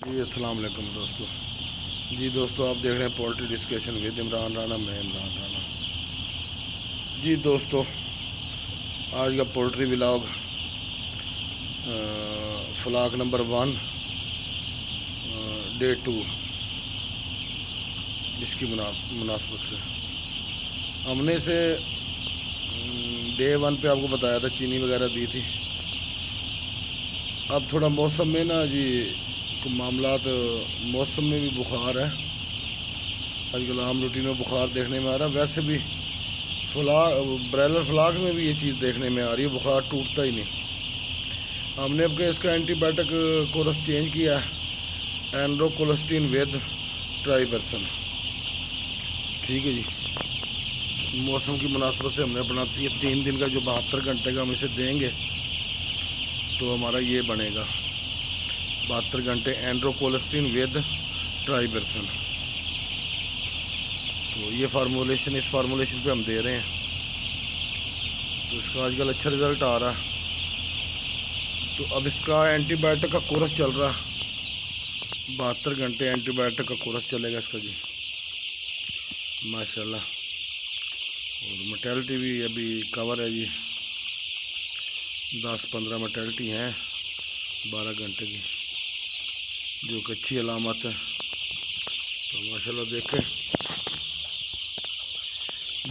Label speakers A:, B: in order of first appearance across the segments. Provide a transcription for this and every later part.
A: جی السلام علیکم دوستو. جی دوستو آپ دیکھ رہے ہیں poultry discussion with Imran Rana. میں عمران رانا. جی دوستو آج کا پولٹری ولاگ فلاگ نمبر 1 ڈے 2 اس کی مناسبت سے ہم نے اسے ڈے 1 پہ آپ کو بتایا تھا، چینی وغیرہ دی تھی. اب تھوڑا موسم میں نا جی معاملات، موسم میں بھی بخار ہے. آج کل عام روٹین میں بخار دیکھنے میں آ رہا ہے. ویسے بھی برائلر فلاگ میں بھی یہ چیز دیکھنے میں آ رہی ہے، بخار ٹوٹتا ہی نہیں. ہم نے اب کہ اس کا اینٹی بائیوٹک کورس چینج کیا ہے، اینروکولسٹین ود ٹرائیبرسن. ٹھیک ہے جی. موسم کی مناسبت سے ہم نے اپنا 3 دن کا جو 72 گھنٹے کا ہم اسے دیں گے تو ہمارا یہ بنے گا 72 گھنٹے اینڈروکولسٹین ود ٹرائیبرسن. تو یہ اس فارمولیشن پہ ہم دے رہے ہیں. تو اس کا آج کل اچھا رزلٹ آ رہا ہے. تو اب اس کا اینٹی بائیوٹک کا کورس چل رہا ہے، 72 گھنٹے اینٹی بائیوٹک کا کورس چلے گا اس کا. جی ماشاءاللہ. اور مرٹیلٹی بھی ابھی کور ہے جی، 10-15 مرٹیلٹی ہیں 12 گھنٹے کی، جو کہ اچھی علامت ہے. تو ماشاءاللہ دیکھیں،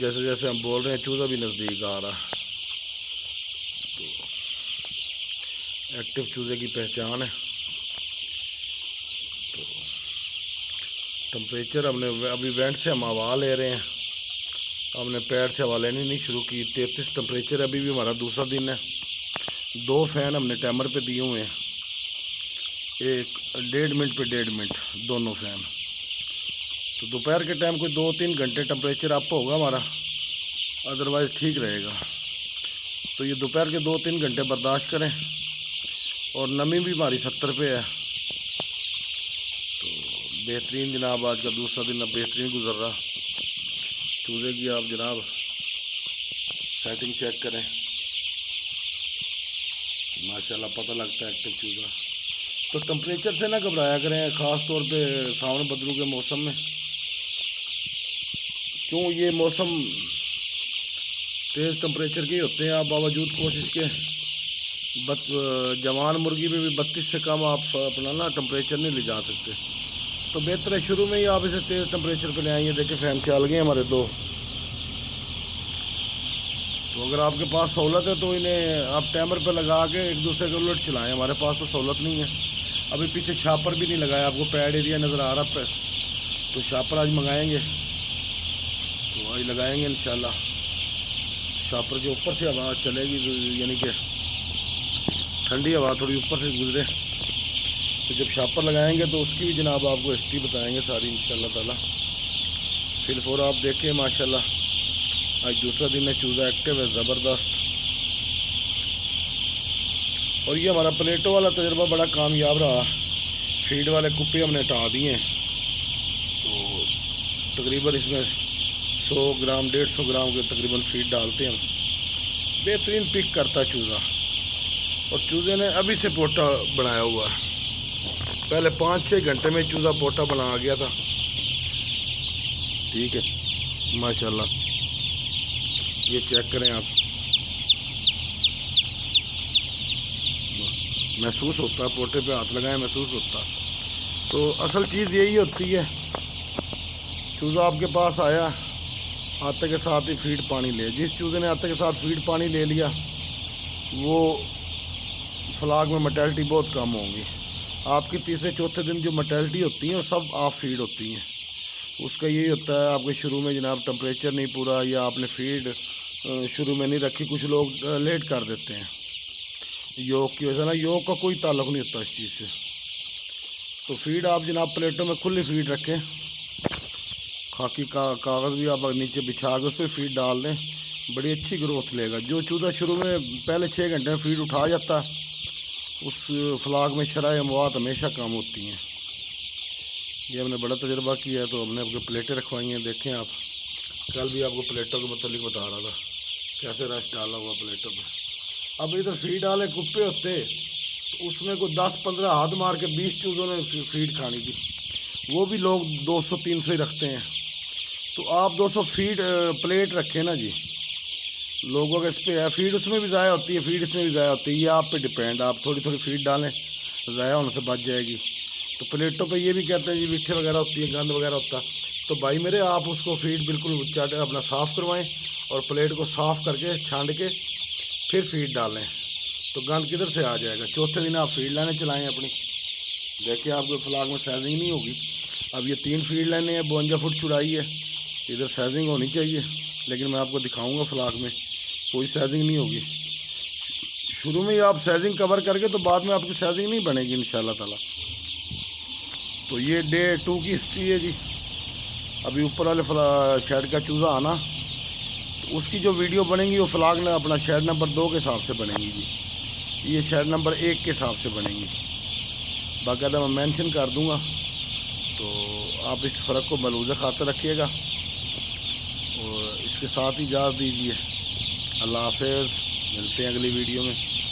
A: جیسے جیسے ہم بول رہے ہیں چوزا بھی نزدیک آ رہا. تو ایکٹیو چوزے کی پہچان ہے. تو ٹمپریچر ہم نے ابھی وینٹ سے ہم ہوا لے رہے ہیں، ہم نے پیڈ سے ہوا لینی نہیں شروع کی. 33 ٹمپریچر ابھی بھی ہمارا دوسرا دن ہے. 2 فین ہم نے ٹائمر پہ دیے ہوئے ہیں، ایک 1.5 منٹ پہ 1.5 منٹ دونوں فین. تو دوپہر کے ٹائم کوئی 2-3 گھنٹے ٹمپریچر اپ ہوگا ہمارا، ادروائز ٹھیک رہے گا. تو یہ دوپہر کے 2-3 گھنٹے برداشت کریں. اور نمی بھی ہماری 70 پہ ہے. تو بہترین جناب، آج کا دوسرا دن اب بہترین گزر رہا. چوزے کی آپ جناب سیٹنگ چیک کریں، ماشاءاللہ پتہ لگتا ہے ایکٹیو چوزا. تو ٹمپریچر سے نہ گھبرایا کریں، خاص طور پہ ساون بدرو کے موسم میں. کیوں یہ موسم تیز ٹمپریچر کے ہوتے ہیں. آپ باوجود کوشش کے جوان مرغی میں بھی 32 سے کم آپ اپنا نا ٹمپریچر نہیں لے جا سکتے. تو بہتر ہے شروع میں ہی آپ اسے تیز ٹمپریچر پہ لے آئیں. دیکھیں فین چل گئے ہمارے 2. تو اگر آپ کے پاس سہولت ہے تو انہیں آپ ٹائمر پہ لگا کے ایک دوسرے کے الٹ چلائیں. ہمارے پاس تو سہولت نہیں ہے. ابھی پیچھے شاپر بھی نہیں لگایا، آپ کو پیڈ ایریا نظر آ رہا پہ. تو شاپر آج منگائیں گے، تو آج لگائیں گے انشاءاللہ. شاپر کے اوپر سے ہوا چلے گی، یعنی کہ ٹھنڈی ہوا تھوڑی اوپر سے گزرے. تو جب شاپر لگائیں گے تو اس کی بھی جناب آپ کو ہسٹری بتائیں گے ساری انشاءاللہ تعالی. پھر فور آپ دیکھیں ماشاءاللہ آج دوسرا دن ہے، چوزا ایکٹیو ہے زبردست. اور یہ ہمارا پلیٹوں والا تجربہ بڑا کامیاب رہا. فیڈ والے کپے ہم نے ہٹا دیے ہیں. تو تقریباً اس میں 100 گرام 150 گرام کے تقریباً فیڈ ڈالتے ہیں. بہترین پک کرتا ہے چوزا. اور چوزے نے ابھی سے پوٹا بنایا ہوا ہے، پہلے 5-6 گھنٹے میں چوزا پوٹا بنا گیا تھا. ٹھیک ہے ماشاءاللہ. یہ چیک کریں آپ، محسوس ہوتا ہے پوٹے پہ ہاتھ لگائیں محسوس ہوتا. تو اصل چیز یہی ہوتی ہے، چوزا آپ کے پاس آیا آتے کے ساتھ ہی فیڈ پانی لے. جس چوزے نے آتے کے ساتھ فیڈ پانی لے لیا وہ فلاگ میں مرٹیلٹی بہت کم ہوگی. آپ کی تیسرے چوتھے دن جو مرٹیلٹی ہوتی ہیں وہ سب آف فیڈ ہوتی ہیں. اس کا یہی ہوتا ہے آپ کے شروع میں جناب ٹمپریچر نہیں پورا، یا آپ نے فیڈ شروع میں نہیں رکھی. کچھ لوگ لیٹ کر دیتے ہیں یوک کی وجہ سے. نا یوک کا کوئی تعلق نہیں ہوتا اس چیز سے. تو فیڈ آپ جناب پلیٹوں میں کھلی فیڈ رکھیں، خاکی کاغذ بھی آپ نیچے بچھا کے اس پہ فیڈ ڈال دیں، بڑی اچھی گروتھ لے گا. جو چوزا شروع میں پہلے 6 گھنٹے میں فیڈ اٹھا جاتا ہے اس فلاگ میں شرح اموات ہمیشہ کم ہوتی ہیں. یہ ہم نے بڑا تجربہ کیا ہے. تو ہم نے آپ کو پلیٹیں رکھوائی ہیں. دیکھیں آپ، کل بھی آپ کو پلیٹوں کے متعلق بتا رہا تھا کیسے رش ڈالا ہوا پلیٹوں پہ. اب ادھر فیڈ والے کپے ہوتے تو اس میں کوئی 10-15 ہاتھ مار کے 20 چوزوں نے فیڈ کھانی تھی. وہ بھی لوگ 200-300 ہی رکھتے ہیں. تو آپ 200 فیڈ پلیٹ رکھیں نا جی. لوگوں کا اس پہ ہے, فیڈ اس میں بھی ضائع ہوتی ہے, فیڈ اس میں بھی ضائع ہوتی ہے. یہ آپ پہ ڈپینڈ, آپ تھوڑی تھوڑی فیڈ ڈالیں, ضائع ہونے سے بچ جائے گی. تو پلیٹوں پہ یہ بھی کہتے ہیں جی وٹھے وغیرہ ہوتی ہے, گند وغیرہ ہوتا ہے. تو بھائی میرے, آپ اس کو فیڈ بالکل اپنا صاف کروائیں اور پلیٹ کو صاف کر کے چھانٹ کے پھر فیڈ ڈالیں. تو گند کدھر سے آ جائے گا. چوتھے دن آپ فیڈ لائنیں چلائیں اپنی. دیکھیں آپ کو فلاگ میں سائزنگ نہیں ہوگی. اب یہ 3 فیڈ لائنیں ہیں, 52 فٹ چوڑائی ہے. ادھر سائزنگ ہونی چاہیے, لیکن میں آپ کو دکھاؤں گا فلاگ میں کوئی سائزنگ نہیں ہوگی. شروع میں ہی آپ سائزنگ کور کر کے تو بعد میں آپ کی سائزنگ نہیں بنے گی انشاءاللہ تعالی. تو یہ ڈے 2 کی ہسٹری ہے جی. ابھی اوپر والے شیڈ کا چوزا آنا, تو اس کی جو ویڈیو بنے گی وہ فلاگ نے اپنا شیڈ نمبر 2 کے حساب سے بنے گی جی. یہ شیڈ نمبر 1 کے حساب سے بنے گی, باقاعدہ میں مینشن کر دوں گا. تو آپ اس فرق کو ملحوظ خاطر رکھیے گا, اور اس کے ساتھ ہی اجازت دیجیے. اللہ حافظ, ملتے ہیں اگلی ویڈیو میں.